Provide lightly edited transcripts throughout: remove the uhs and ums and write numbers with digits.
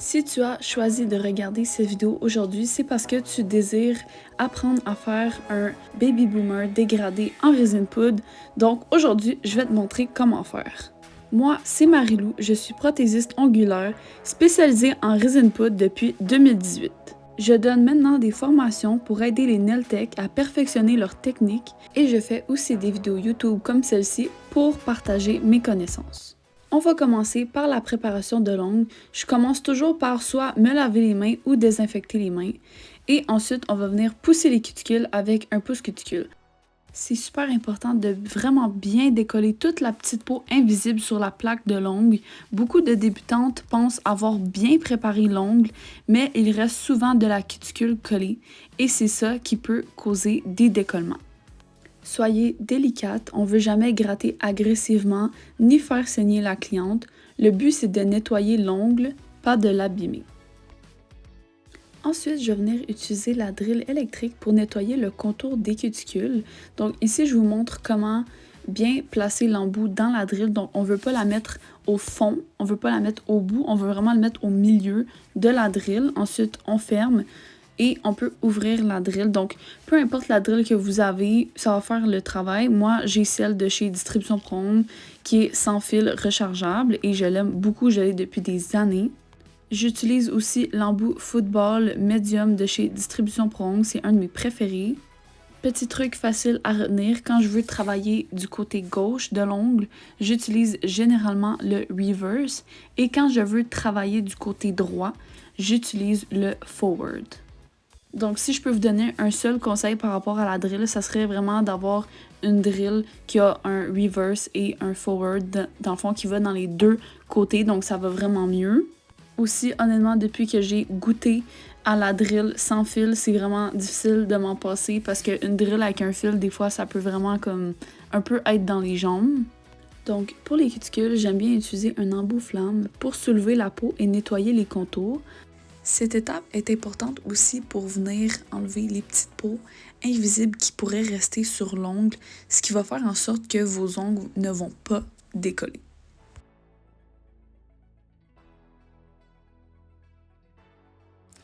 Si tu as choisi de regarder cette vidéo aujourd'hui, c'est parce que tu désires apprendre à faire un baby boomer dégradé en résine poudre. Donc aujourd'hui, je vais te montrer comment faire. Moi, c'est Marilou, je suis prothésiste ongulaire spécialisée en résine poudre depuis 2018. Je donne maintenant des formations pour aider les nail tech à perfectionner leur technique et je fais aussi des vidéos YouTube comme celle-ci pour partager mes connaissances. On va commencer par la préparation de l'ongle. Je commence toujours par soit me laver les mains ou désinfecter les mains. Et ensuite, on va venir pousser les cuticules avec un pouce-cuticule. C'est super important de vraiment bien décoller toute la petite peau invisible sur la plaque de l'ongle. Beaucoup de débutantes pensent avoir bien préparé l'ongle, mais il reste souvent de la cuticule collée et c'est ça qui peut causer des décollements. Soyez délicate, on ne veut jamais gratter agressivement ni faire saigner la cliente. Le but, c'est de nettoyer l'ongle, pas de l'abîmer. Ensuite, je vais venir utiliser la drille électrique pour nettoyer le contour des cuticules. Donc ici, je vous montre comment bien placer l'embout dans la drille. Donc on ne veut pas la mettre au fond, on ne veut pas la mettre au bout, on veut vraiment le mettre au milieu de la drille. Ensuite, on ferme. Et on peut ouvrir la drille. Donc, peu importe la drille que vous avez, ça va faire le travail. Moi, j'ai celle de chez Distribution Prong qui est sans fil rechargeable et je l'aime beaucoup, je l'ai depuis des années. J'utilise aussi l'embout football medium de chez Distribution Prong, c'est un de mes préférés. Petit truc facile à retenir, quand je veux travailler du côté gauche de l'ongle, j'utilise généralement le reverse et quand je veux travailler du côté droit, j'utilise le forward. Donc, si je peux vous donner un seul conseil par rapport à la drill, ça serait vraiment d'avoir une drill qui a un reverse et un forward, dans le fond, qui va dans les deux côtés, donc ça va vraiment mieux. Aussi, honnêtement, depuis que j'ai goûté à la drill sans fil, c'est vraiment difficile de m'en passer parce qu'une drill avec un fil, des fois, ça peut vraiment comme un peu être dans les jambes. Donc, pour les cuticules, j'aime bien utiliser un embout flamme pour soulever la peau et nettoyer les contours. Cette étape est importante aussi pour venir enlever les petites peaux invisibles qui pourraient rester sur l'ongle, ce qui va faire en sorte que vos ongles ne vont pas décoller.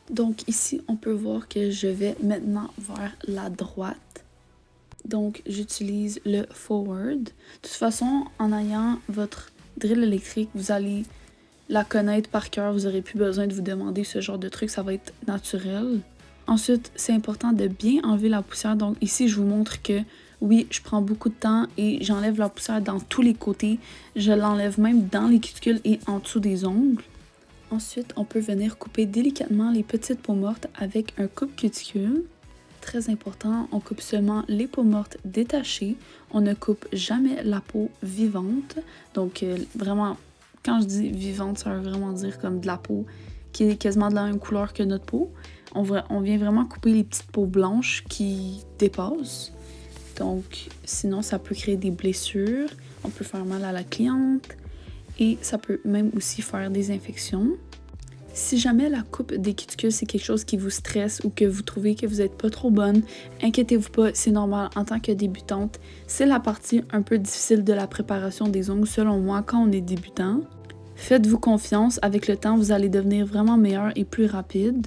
Donc ici, on peut voir que je vais maintenant vers la droite. Donc j'utilise le forward. De toute façon, en ayant votre drill électrique, vous allez la connaître par cœur, vous n'aurez plus besoin de vous demander ce genre de truc, ça va être naturel. Ensuite, c'est important de bien enlever la poussière. Donc ici, je vous montre que oui, je prends beaucoup de temps et j'enlève la poussière dans tous les côtés. Je l'enlève même dans les cuticules et en dessous des ongles. Ensuite, on peut venir couper délicatement les petites peaux mortes avec un coupe-cuticule. Très important, on coupe seulement les peaux mortes détachées. On ne coupe jamais la peau vivante. Donc vraiment, quand je dis vivante, ça veut vraiment dire comme de la peau qui est quasiment de la même couleur que notre peau. On vient vraiment couper les petites peaux blanches qui dépassent. Donc sinon, ça peut créer des blessures. On peut faire mal à la cliente. Et ça peut même aussi faire des infections. Si jamais la coupe des cuticules, c'est quelque chose qui vous stresse ou que vous trouvez que vous n'êtes pas trop bonne, inquiétez-vous pas, c'est normal en tant que débutante. C'est la partie un peu difficile de la préparation des ongles, selon moi, quand on est débutant. Faites-vous confiance, avec le temps, vous allez devenir vraiment meilleur et plus rapide.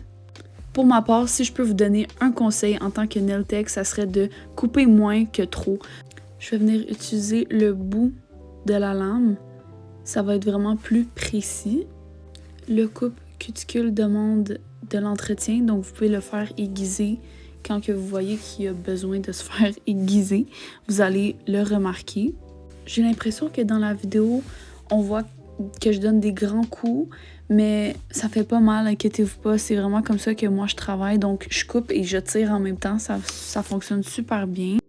Pour ma part, si je peux vous donner un conseil en tant que nail tech, ça serait de couper moins que trop. Je vais venir utiliser le bout de la lame. Ça va être vraiment plus précis. Le coupe-cuticule demande de l'entretien, donc vous pouvez le faire aiguiser quand que vous voyez qu'il a besoin de se faire aiguiser. Vous allez le remarquer. J'ai l'impression que dans la vidéo, on voit que je donne des grands coups, mais ça fait pas mal, inquiétez-vous pas. C'est vraiment comme ça que moi je travaille, donc je coupe et je tire en même temps. Ça fonctionne super bien.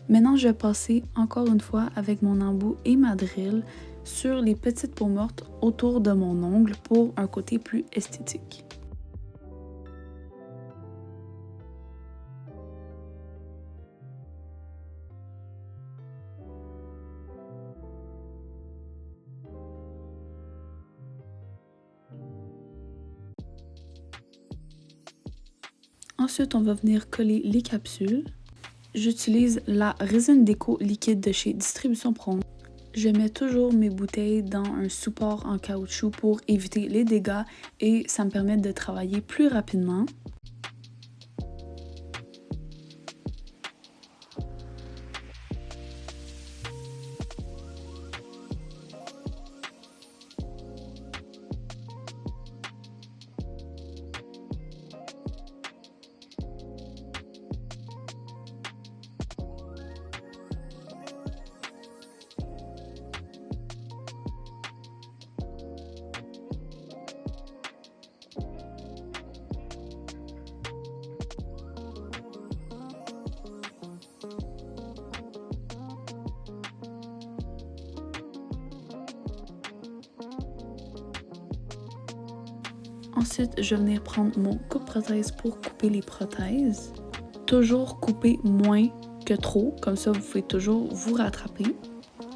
Maintenant, je vais passer encore une fois avec mon embout et ma drille sur les petites peaux mortes autour de mon ongle pour un côté plus esthétique. Ensuite, on va venir coller les capsules. J'utilise la résine déco liquide de chez Distribution Pronto. Je mets toujours mes bouteilles dans un support en caoutchouc pour éviter les dégâts et ça me permet de travailler plus rapidement. Ensuite, je vais venir prendre mon coupe-prothèse pour couper les prothèses. Toujours couper moins que trop, comme ça vous pouvez toujours vous rattraper.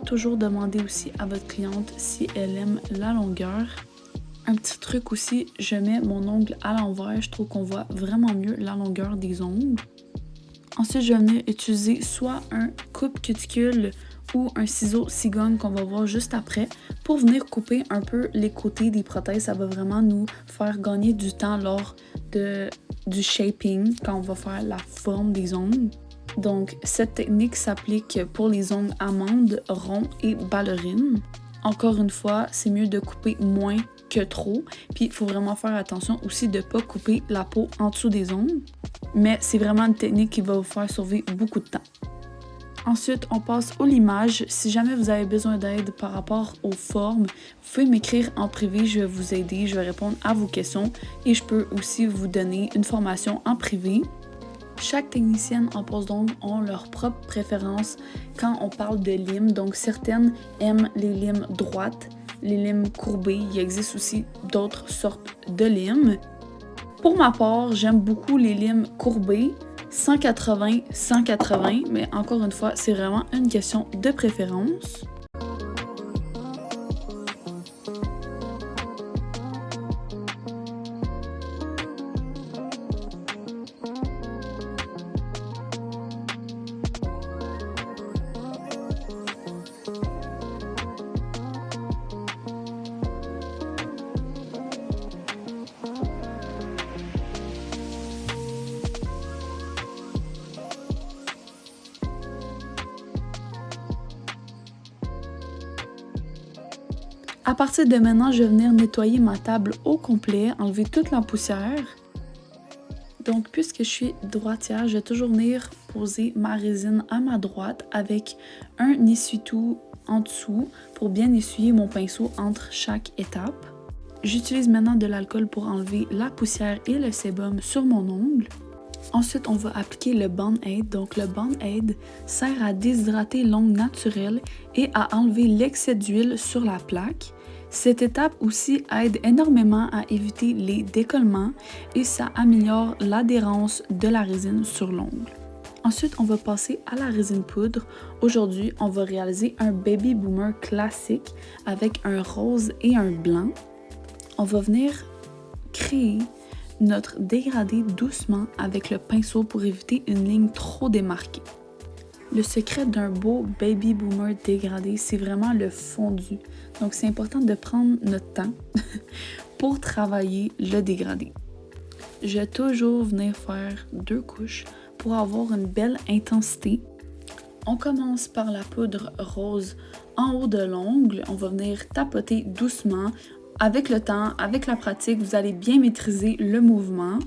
Toujours demander aussi à votre cliente si elle aime la longueur. Un petit truc aussi, je mets mon ongle à l'envers, je trouve qu'on voit vraiment mieux la longueur des ongles. Ensuite, je vais venir utiliser soit un coupe-cuticule ou un ciseau cigogne qu'on va voir juste après pour venir couper un peu les côtés des prothèses. Ça va vraiment nous faire gagner du temps lors du shaping quand on va faire la forme des ongles. Donc, cette technique s'applique pour les ongles amandes, ronds et ballerines. Encore une fois, c'est mieux de couper moins que trop. Puis, il faut vraiment faire attention aussi de ne pas couper la peau en dessous des ongles. Mais c'est vraiment une technique qui va vous faire sauver beaucoup de temps. Ensuite, on passe au limage. Si jamais vous avez besoin d'aide par rapport aux formes, vous pouvez m'écrire en privé, je vais vous aider, je vais répondre à vos questions et je peux aussi vous donner une formation en privé. Chaque technicienne en pose d'ongles ont leur propre préférence quand on parle de limes. Donc, certaines aiment les limes droites, les limes courbées. Il existe aussi d'autres sortes de limes. Pour ma part, j'aime beaucoup les limes courbées. 180, 180, mais encore une fois, c'est vraiment une question de préférence. À partir de maintenant, je vais venir nettoyer ma table au complet, enlever toute la poussière. Donc, puisque je suis droitière, je vais toujours venir poser ma résine à ma droite avec un essuie-tout en dessous pour bien essuyer mon pinceau entre chaque étape. J'utilise maintenant de l'alcool pour enlever la poussière et le sébum sur mon ongle. Ensuite, on va appliquer le Band-Aid. Donc, le Band-Aid sert à déshydrater l'ongle naturel et à enlever l'excès d'huile sur la plaque. Cette étape aussi aide énormément à éviter les décollements et ça améliore l'adhérence de la résine sur l'ongle. Ensuite, on va passer à la résine poudre. Aujourd'hui, on va réaliser un Baby Boomer classique avec un rose et un blanc. On va venir créer notre dégradé doucement avec le pinceau pour éviter une ligne trop démarquée. Le secret d'un beau Baby Boomer dégradé, c'est vraiment le fondu. Donc, c'est important de prendre notre temps pour travailler le dégradé. Je vais toujours venir faire 2 couches pour avoir une belle intensité. On commence par la poudre rose en haut de l'ongle. On va venir tapoter doucement. Avec le temps, avec la pratique, vous allez bien maîtriser le mouvement.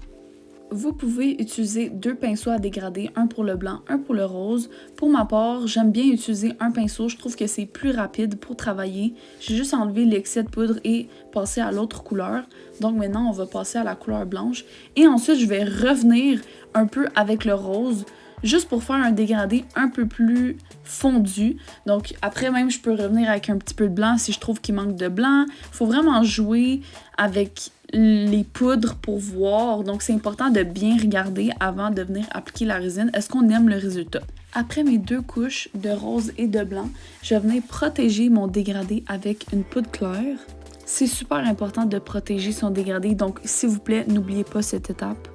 Vous pouvez utiliser 2 pinceaux à dégrader, un pour le blanc, un pour le rose. Pour ma part, j'aime bien utiliser un pinceau, je trouve que c'est plus rapide pour travailler. J'ai juste enlevé l'excès de poudre et passé à l'autre couleur. Donc maintenant, on va passer à la couleur blanche. Et ensuite, je vais revenir un peu avec le rose, juste pour faire un dégradé un peu plus fondu. Donc après même, je peux revenir avec un petit peu de blanc si je trouve qu'il manque de blanc. Il faut vraiment jouer avec les poudres pour voir. Donc c'est important de bien regarder avant de venir appliquer la résine. Est-ce qu'on aime le résultat? Après mes 2 couches de rose et de blanc, je vais venir protéger mon dégradé avec une poudre claire. C'est super important de protéger son dégradé, donc s'il vous plaît, n'oubliez pas cette étape.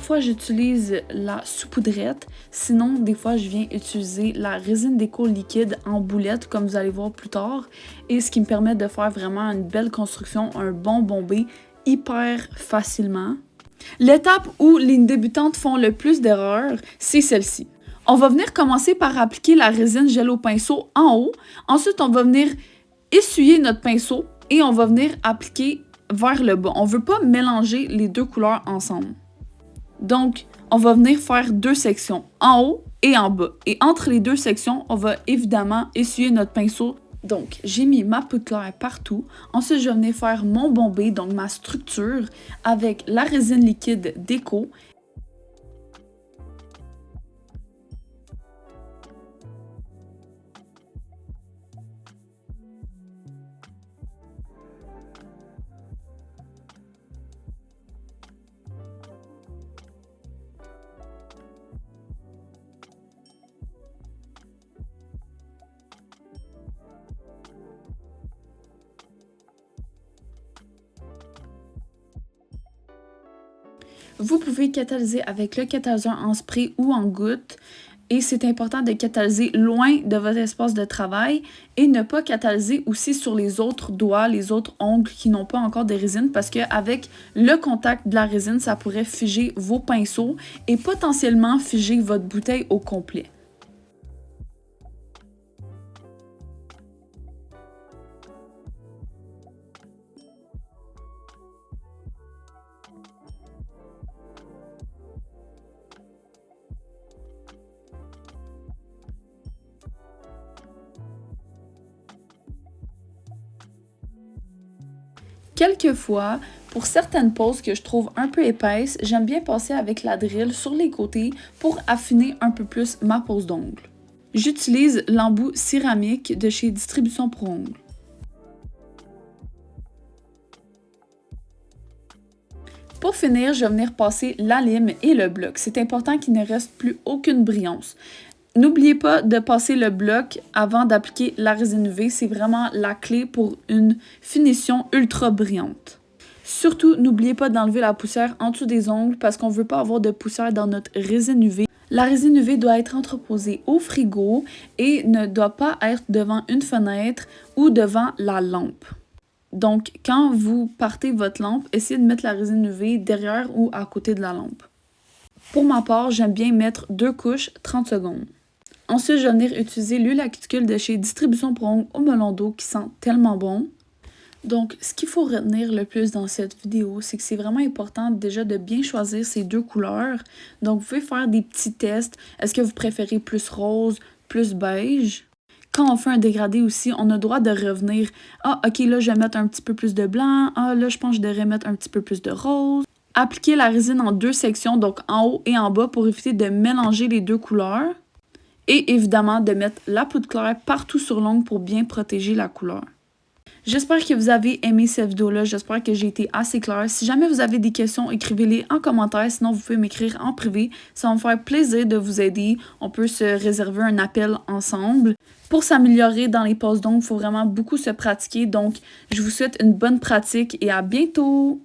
Parfois, j'utilise la saupoudrette. Sinon, des fois, je viens utiliser la résine déco liquide en boulette, comme vous allez voir plus tard. Et ce qui me permet de faire vraiment une belle construction, un bon bombé, hyper facilement. L'étape où les débutantes font le plus d'erreurs, c'est celle-ci. On va venir commencer par appliquer la résine gel au pinceau en haut. Ensuite, on va venir essuyer notre pinceau et on va venir appliquer vers le bas. On ne veut pas mélanger les deux couleurs ensemble. Donc, on va venir faire deux sections, en haut et en bas. Et entre les deux sections, on va évidemment essuyer notre pinceau. Donc, j'ai mis ma poudre claire partout. Ensuite, je vais venir faire mon bombé, donc ma structure, avec la résine liquide déco. Vous pouvez catalyser avec le catalyseur en spray ou en goutte. Et c'est important de catalyser loin de votre espace de travail et ne pas catalyser aussi sur les autres doigts, les autres ongles qui n'ont pas encore de résine parce qu'avec le contact de la résine, ça pourrait figer vos pinceaux et potentiellement figer votre bouteille au complet. Quelquefois, pour certaines poses que je trouve un peu épaisses, j'aime bien passer avec la drille sur les côtés pour affiner un peu plus ma pose d'ongle. J'utilise l'embout céramique de chez Distribution pour ongles. Pour finir, je vais venir passer la lime et le bloc. C'est important qu'il ne reste plus aucune brillance. N'oubliez pas de passer le bloc avant d'appliquer la résine UV, c'est vraiment la clé pour une finition ultra brillante. Surtout, n'oubliez pas d'enlever la poussière en dessous des ongles parce qu'on ne veut pas avoir de poussière dans notre résine UV. La résine UV doit être entreposée au frigo et ne doit pas être devant une fenêtre ou devant la lampe. Donc, quand vous partez votre lampe, essayez de mettre la résine UV derrière ou à côté de la lampe. Pour ma part, j'aime bien mettre 2 couches 30 secondes. Ensuite, je vais venir utiliser l'huile à cuticule de chez Distribution pour ongles au melon d'eau qui sent tellement bon. Donc, ce qu'il faut retenir le plus dans cette vidéo, c'est que c'est vraiment important déjà de bien choisir ces deux couleurs. Donc, vous pouvez faire des petits tests. Est-ce que vous préférez plus rose, plus beige? Quand on fait un dégradé aussi, on a le droit de revenir. Ah, ok, là, je vais mettre un petit peu plus de blanc. Ah, là, je pense que je devrais mettre un petit peu plus de rose. Appliquez la résine en deux sections, donc en haut et en bas, pour éviter de mélanger les deux couleurs. Et évidemment, de mettre la poudre claire partout sur l'ongle pour bien protéger la couleur. J'espère que vous avez aimé cette vidéo-là. J'espère que j'ai été assez claire. Si jamais vous avez des questions, écrivez-les en commentaire. Sinon, vous pouvez m'écrire en privé. Ça va me faire plaisir de vous aider. On peut se réserver un appel ensemble. Pour s'améliorer dans les poses d'ongles, il faut vraiment beaucoup se pratiquer. Donc, je vous souhaite une bonne pratique et à bientôt!